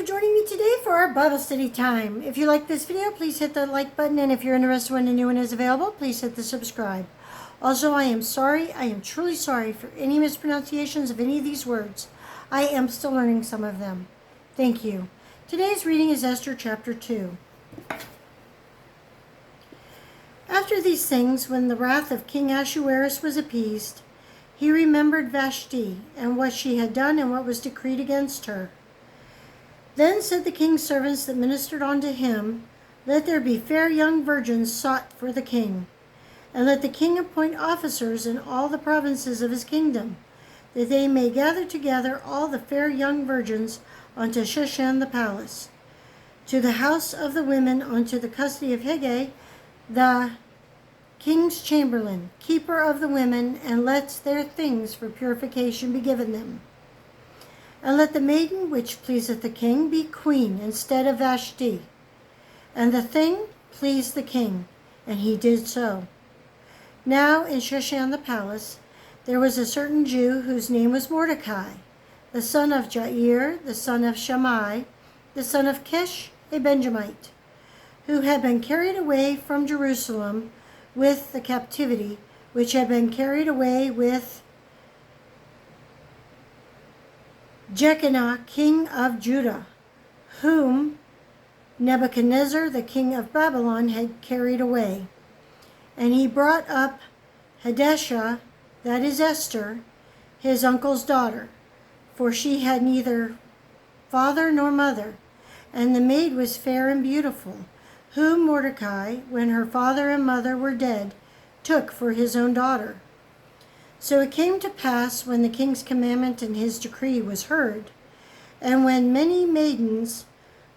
joining me today for our Bible study time. If you like this video, please hit the like button, and if you're interested when a new one is available, please hit the subscribe. Also, I am truly sorry for any mispronunciations of any of these words. I am still learning some of them. Thank you. Today's reading is Esther Chapter 2. After these things, when the wrath of King Ahasuerus was appeased, he remembered Vashti and what she had done and what was decreed against her. Then said the king's servants that ministered unto him, Let there be fair young virgins sought for the king, and let the king appoint officers in all the provinces of his kingdom, that they may gather together all the fair young virgins unto Shushan the palace, to the house of the women unto the custody of Hegai, the king's chamberlain, keeper of the women, and let their things for purification be given them. And let the maiden which pleaseth the king be queen instead of Vashti. And the thing pleased the king, and he did so. Now in Shushan the palace there was a certain Jew whose name was Mordecai, the son of Jair, the son of Shammai, the son of Kish, a Benjamite, who had been carried away from Jerusalem with the captivity, which had been carried away with Jeconiah, king of Judah, whom Nebuchadnezzar, the king of Babylon, had carried away. And he brought up Hadashah, that is Esther, his uncle's daughter, for she had neither father nor mother, and the maid was fair and beautiful, whom Mordecai, when her father and mother were dead, took for his own daughter. So it came to pass, when the king's commandment and his decree was heard, and when many maidens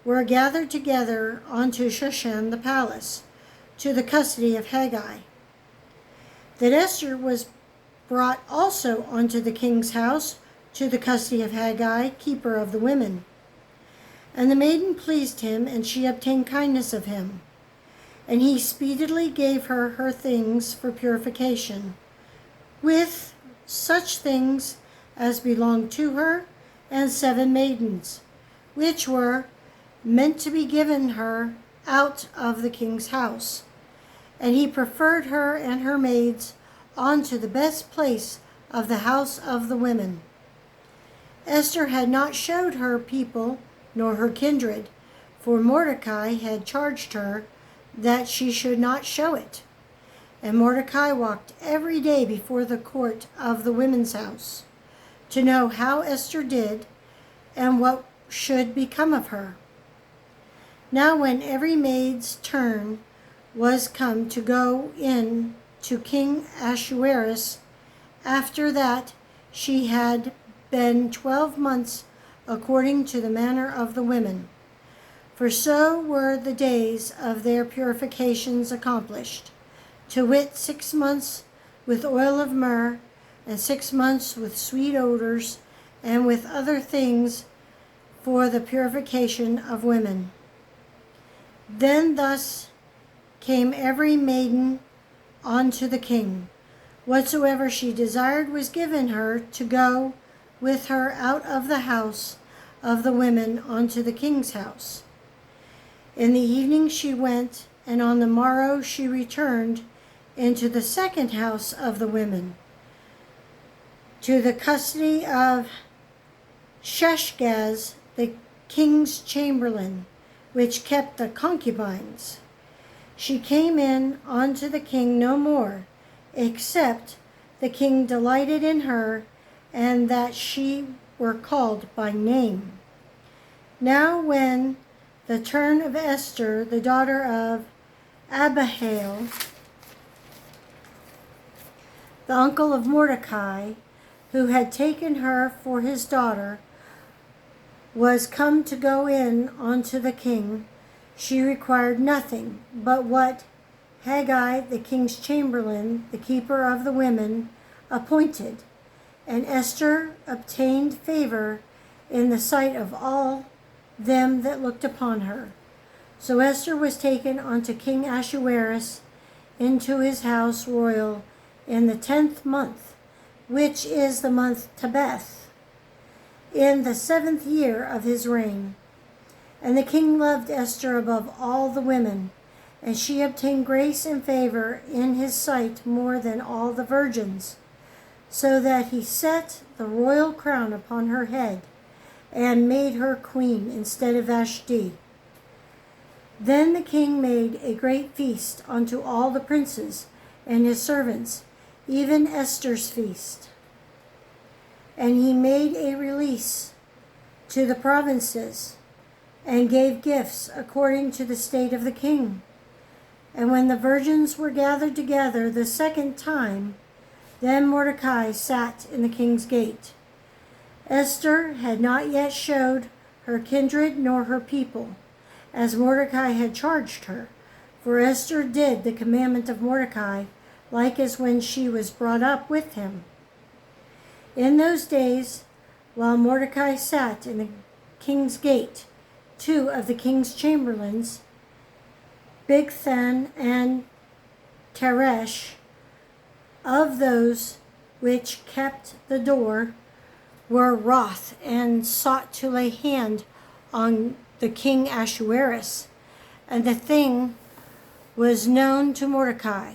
were gathered together unto Shushan the palace, to the custody of Hegai, that Esther was brought also unto the king's house, to the custody of Hegai, keeper of the women. And the maiden pleased him, and she obtained kindness of him. And he speedily gave her her things for purification, with such things as belonged to her, and 7 maidens, which were meant to be given her out of the king's house. And he preferred her and her maids unto the best place of the house of the women. Esther had not showed her people nor her kindred, for Mordecai had charged her that she should not show it. And Mordecai walked every day before the court of the women's house, to know how Esther did, and what should become of her. Now when every maid's turn was come to go in to King Ahasuerus, after that she had been 12 months according to the manner of the women. For so were the days of their purifications accomplished, to wit 6 months with oil of myrrh, and 6 months with sweet odors, and with other things for the purification of women. Then thus came every maiden unto the king. Whatsoever she desired was given her to go with her out of the house of the women unto the king's house. In the evening she went, and on the morrow she returned into the second house of the women, to the custody of Sheshgaz, the king's chamberlain, which kept the concubines. She came in unto the king no more, except the king delighted in her, and that she were called by name. Now when the turn of Esther, the daughter of Abihail, the uncle of Mordecai, who had taken her for his daughter, was come to go in unto the king, she required nothing but what Hegai, the king's chamberlain, the keeper of the women, appointed. And Esther obtained favor in the sight of all them that looked upon her. So Esther was taken unto King Ahasuerus into his house royal in the 10th month, which is the month Tebeth, in the 7th year of his reign. And the king loved Esther above all the women, and she obtained grace and favor in his sight more than all the virgins, so that he set the royal crown upon her head and made her queen instead of Vashti. Then the king made a great feast unto all the princes and his servants, even Esther's feast. And he made a release to the provinces and gave gifts according to the state of the king. And when the virgins were gathered together the second time, then Mordecai sat in the king's gate. Esther had not yet showed her kindred nor her people, as Mordecai had charged her, for Esther did the commandment of Mordecai, like as when she was brought up with him. In those days, while Mordecai sat in the king's gate, 2 of the king's chamberlains, Bigthan and Teresh, of those which kept the door, were wroth and sought to lay hand on the king Ahasuerus. And the thing was known to Mordecai,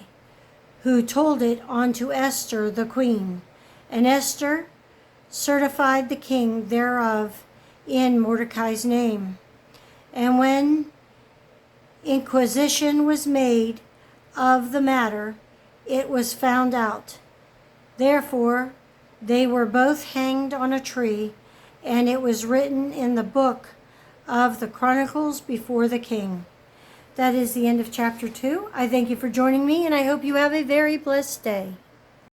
who told it unto Esther the queen. And Esther certified the king thereof in Mordecai's name. And when inquisition was made of the matter, it was found out. Therefore they were both hanged on a tree, and it was written in the book of the Chronicles before the king. That is the end of chapter 2. I thank you for joining me, and I hope you have a very blessed day.